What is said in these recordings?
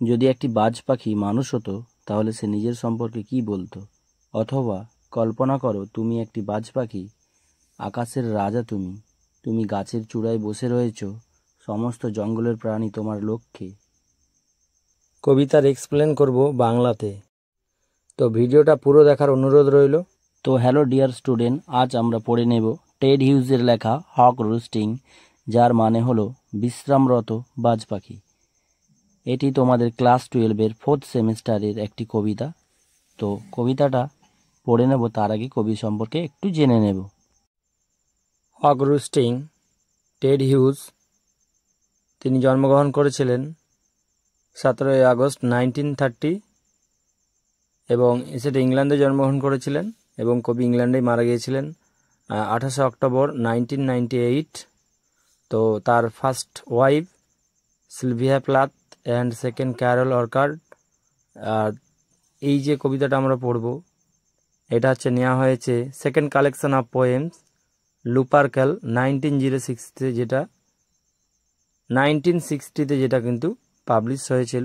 যদি একটি বাজ পাখি মানুষ হতো তাহলে সে নিজের সম্পর্কে কি বলতো? অথবা কল্পনা করো তুমি একটি বাজ পাখি, আকাশের রাজা তুমি, তুমি গাছের চূড়ায় বসে রয়েছ, সমস্ত জঙ্গলের প্রাণী তোমার লক্ষ্যে। কবিতার এক্সপ্লেন করব বাংলাতে, তো ভিডিওটা পুরো দেখার অনুরোধ রইল। তো হ্যালো ডিয়ার স্টুডেন্ট, আজ আমরা পড়ে নেব টেড হিউজের লেখা হক রোস্টিং, যার মানে হলো বিশ্রামরত বাজ পাখি। এটি তোমাদের ক্লাস 12-এর 4th সেমিস্টারের একটি কবিতা। তো কবিতাটা পড়ে নেব, তার আগে কবি সম্পর্কে একটু জেনে নেব। হক রোস্টিং, টেড হিউজ, তিনি জন্মগ্রহণ করেছিলেন 17 আগস্ট 1930 এবং সেটা ইংল্যান্ডে জন্মগ্রহণ করেছিলেন এবং কবি ইংল্যান্ডেই মারা গিয়েছিলেন 28 অক্টোবর 1998। তো তার first wife Sylvia Plath and second Carol Orchard. আর এই যে কবিতাটা আমরা পড়ব, এটা হচ্ছে নেওয়া হয়েছে second collection of poems Lupercal 1906-তে, যেটা 1960-তে যেটা কিন্তু পাবলিশ হয়েছিল।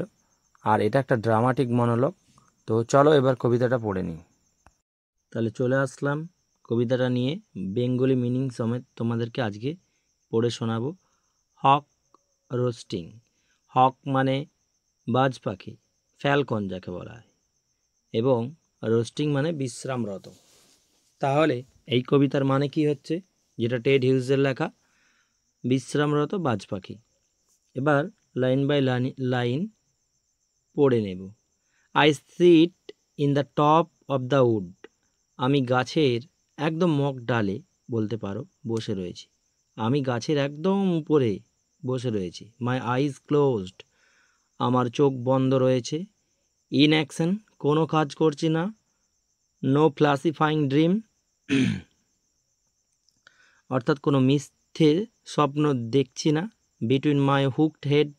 আর এটা একটা ড্রামাটিক মনোলগ। তো চলো এবার কবিতাটা পড়ে নিই। তাহলে চলে আসলাম কবিতাটা নিয়ে, বেঙ্গলি মিনিং সমেত তোমাদেরকে আজকে পড়ে শোনাবো। হক রোস্টিং। হক মানে বাজ পাখি, ফ্যালকন যাকে বলা হয়, এবং রোস্টিং মানে বিশ্রামরত। তাহলে এই কবিতার মানে কি হচ্ছে, যেটা টেড হিউজের লেখা, বিশ্রামরত বাজ পাখি। এবার লাইন বাই লাইন পড়ে নেব। I sit in the top of the wood. আমি গাছের একদম মগ ডালে বলতে পারো বসে রয়েছি। আমি গাছের একদম উপরে বসে রয়েছি। মাই আইজ ক্লোজড। আমার চোখ বন্ধ রয়েছে। ইন অ্যাকশন, কোনো কাজ করছি না। নো ক্লাসিফাইং ড্রিম, অর্থাৎ কোনো মিথ্যে স্বপ্ন দেখছি না। বিটুইন মাই হুকড হেড,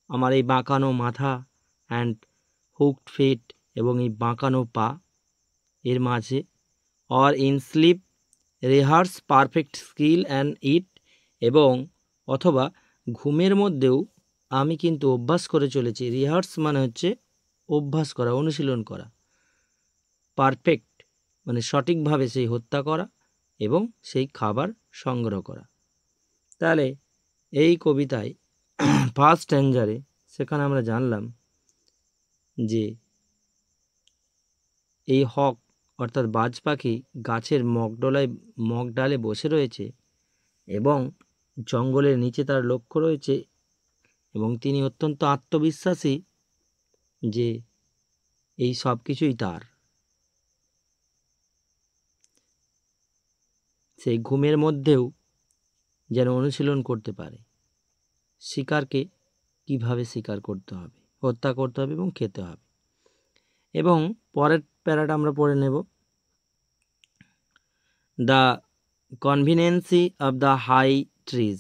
আমার এই বাঁকানো মাথা, অ্যান্ড হুকড ফিট, এবং এই বাঁকানো পা এর মাঝে। Or in sleep rehearse perfect skill and it, এবং অথবা ঘুমের মধ্যেও আমি কিন্তু অভ্যাস করে চলেছি। রিহার্স মানে হচ্ছে অভ্যাস করা, অনুশীলন করা। পারফেক্ট মানে সঠিকভাবে সেই হত্যা করা এবং সেই খাবার সংগ্রহ করা। তাহলে এই কবিতায় ফার্স্ট স্ট্যাঞ্জারে সেখানে আমরা জানলাম যে এই হক অর্থাৎ বাজ পাখি গাছের মগডালে বসে রয়েছে এবং জঙ্গলের নিচে তার লক্ষ্য রয়েছে, এবং তিনি অত্যন্ত আত্মবিশ্বাসী যে এই সব কিছুই তার। সেই ঘুমের মধ্যেও যেন অনুশীলন করতে পারে শিকারকে কিভাবে শিকার করতে হবে, হত্যা করতে হবে এবং খেতে হবে। এবং পরের প্যারাটা আমরা পড়ে নেব। The convenience of the high trees.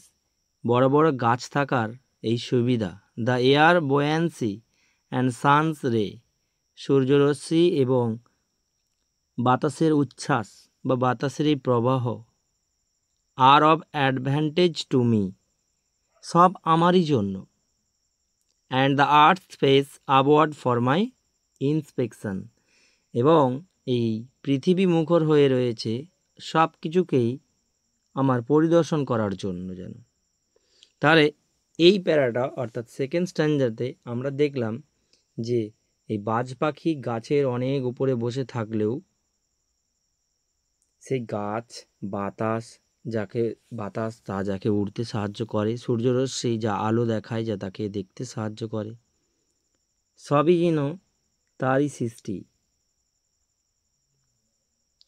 বড় বড় গাছ থাকার এই সুবিধা। The air buoyancy and sun's ray. সূর্যরশ্মি এবং বাতাসের উচ্ছ্বাস বা বাতাসের এই প্রবাহ। Are of advantage to me, সব আমারই জন্য। And the earth's face upward for my inspection, এবং এই পৃথিবী মুখর হয়ে রয়েছে সব কিছুকেই আমার পরিদর্শন করার জন্য যেন। তাহলে এই প্যারাটা অর্থাৎ সেকেন্ড স্ট্যাঞ্জাতে আমরা দেখলাম যে এই বাজ পাখি গাছের অনেক উপরে বসে থাকলেও সেই গাছ, বাতাস তা যাকে উড়তে সাহায্য করে, সূর্যরশ্মি যা আলো দেখায়, যা তাকে দেখতে সাহায্য করে, সবই যেন তারই সৃষ্টি,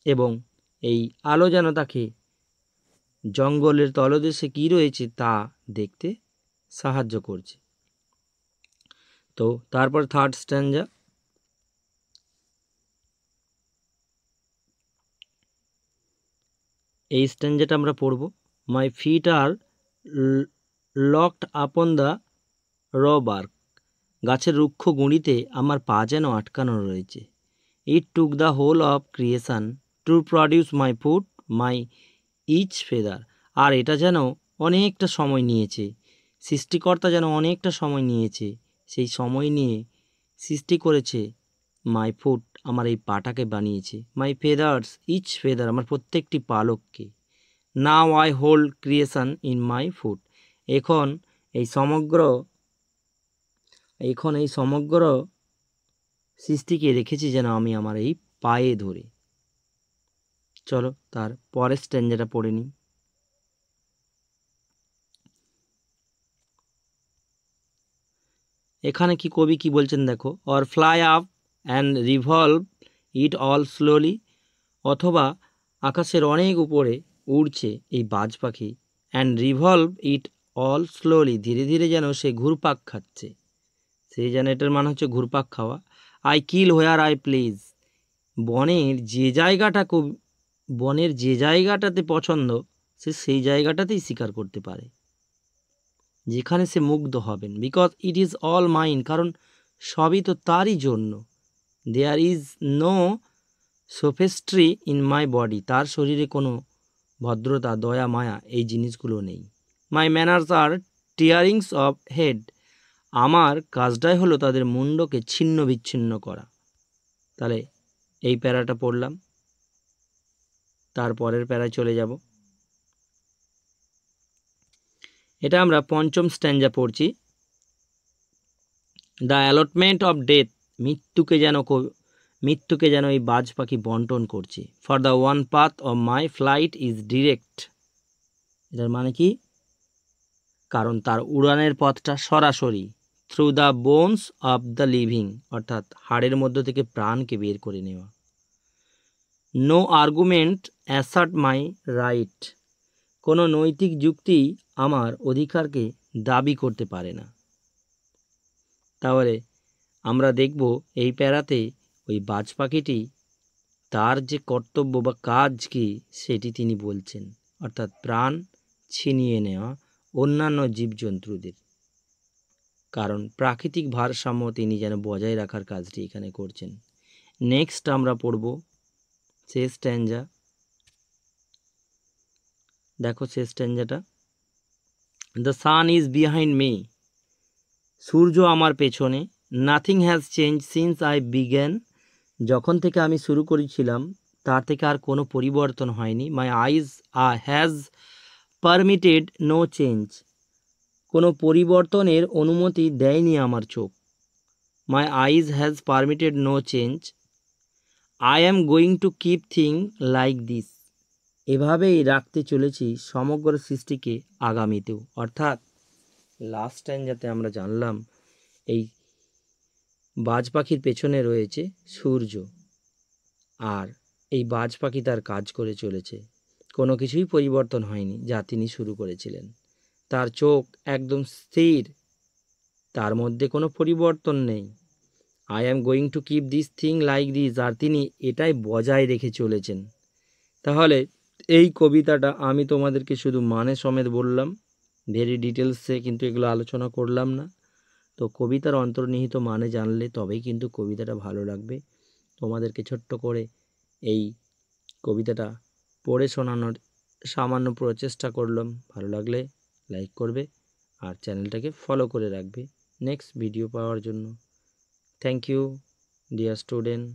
এবং এই আলো যেন তাকে জঙ্গলের তলদেশে কী রয়েছে তা দেখতে সাহায্য করছে। তো তারপর থার্ড স্ট্যাঞ্জা। এই স্ট্যাঞ্জাটা আমরা পড়ব। My feet are locked upon the rough bark. গাছের রুক্ষ গুঁড়িতে আমার পা যেন আটকানো রয়েছে। It took the whole of creation to produce my foot, my each feather. আর এটা যেন অনেকটা সময় নিয়েছে, সৃষ্টিকর্তা যেন অনেকটা সময় নিয়েছে সেই সময় নিয়ে সৃষ্টি করেছে মাই ফুট, আমার এই পাটাকে বানিয়েছে, মাই ফেদার্স, ইচ ফেদার, আমার প্রত্যেকটি পালককে। Now I hold creation in my foot, এখন এই সমগ্র সৃষ্টিকে রেখেছি যেন আমি আমার এই পায়ে ধরে। চলো তার পরের স্ট্যান্জাটা পড়ে নিই। এখানে কি কবি কি বলছেন দেখো, or fly up and revolve it all slowly, অথবা আকাশের অনেক উপরে উড়ছে এই বাজ পাখি, and revolve it all slowly, ধীরে ধীরে যেন সে ঘুরপাক খাচ্ছে, সেই যেন এটার মানে হচ্ছে ঘুরপাক খাওয়া। I kill where I please, বনের যে জায়গাটাতে পছন্দ সে সেই জায়গাটাতেই শিকার করতে পারে, যেখানে সে মুগ্ধ হবেন। Because it is all mine, কারণ সবই তো তারই জন্য। There is no sophistry in my body, তার শরীরে কোনো ভদ্রতা, দয়া, মায়া এই জিনিসগুলো নেই। My manners are tearing off head, আমার কাজটাই হলো তাদের মুন্ডকে ছিন্ন বিচ্ছিন্ন করা। তাহলে এই প্যারাটা পড়লাম, তারপরের প্যারায় চলে যাব। এটা আমরা পঞ্চম স্ট্যাঞ্জা পড়ছি। দ্য অ্যালটমেন্ট অফ ডেথ, মৃত্যুকে যেন এই বাজ পাখি বন্টন করছে। For the one path of my flight is direct, এটার মানে কি, কারণ তার উড়ানের পথটা সরাসরি। Through the bones of the living, অর্থাৎ হাড়ের মধ্য থেকে প্রাণকে বের করে নেওয়া। No argument assert my right, কোনো নৈতিক যুক্তি আমার অধিকারকে দাবি করতে পারে না। তাহলে আমরা দেখব এই প্যারাতে ওই বাজ পাখিটি তার যে কর্তব্য বা কাজ কি সেটি তিনি বলছেন, অর্থাৎ প্রাণ ছিনিয়ে নেওয়া অন্যান্য জীবজন্তুদের, কারণ প্রাকৃতিক ভারসাম্য তিনি যেন বজায় রাখার কাজটি এখানে করছেন। নেক্সট আমরা পড়ব শেষ স্ট্যাঞ্জা। দেখো শেষ স্ট্যাঞ্জাটা, the sun is behind me, সূর্য আমার পেছনে। Nothing has change since I began, যখন থেকে আমি শুরু করেছিলাম তার থেকে আর কোনো পরিবর্তন হয়নি। My eyes has permitted no change, কোনো পরিবর্তনের অনুমতি দেয়নি আমার চোখ। My eyes has permitted no change, I am going to keep thing like this, এভাবেই রাখতে চলেছি সমগ্র সৃষ্টিকে আগামীতেও। অর্থাৎ লাস্ট টাইম যাতে আমরা জানলাম এই বাজ পাখির পেছনে রয়েছে সূর্য, আর এই বাজ পাখি তার কাজ করে চলেছে, কোনো কিছুই পরিবর্তন হয়নি যা তিনি শুরু করেছিলেন। তার চোখ একদম স্থির, তার মধ্যে কোনো পরিবর্তন নেই। I am going to keep this thing like this, আর তিনি এটাই বজায় রেখে চলেছেন। তাহলে এই কবিতাটা আমি তোমাদেরকে শুধু মানে সমেত বললাম, ভেরি ডিটেলসে কিন্তু এগুলো আলোচনা করলাম না। তো কবিতার অন্তর্নিহিত মানে জানলে তবেই কিন্তু কবিতাটা ভালো লাগবে। তোমাদেরকে ছোট্ট করে এই কবিতাটা পড়ে শোনানোর সামান্য প্রচেষ্টা করলাম। ভালো লাগলে লাইক করবে আর চ্যানেলটাকে ফলো করে রাখবে নেক্সট ভিডিও পাওয়ার জন্য। Thank you dear student.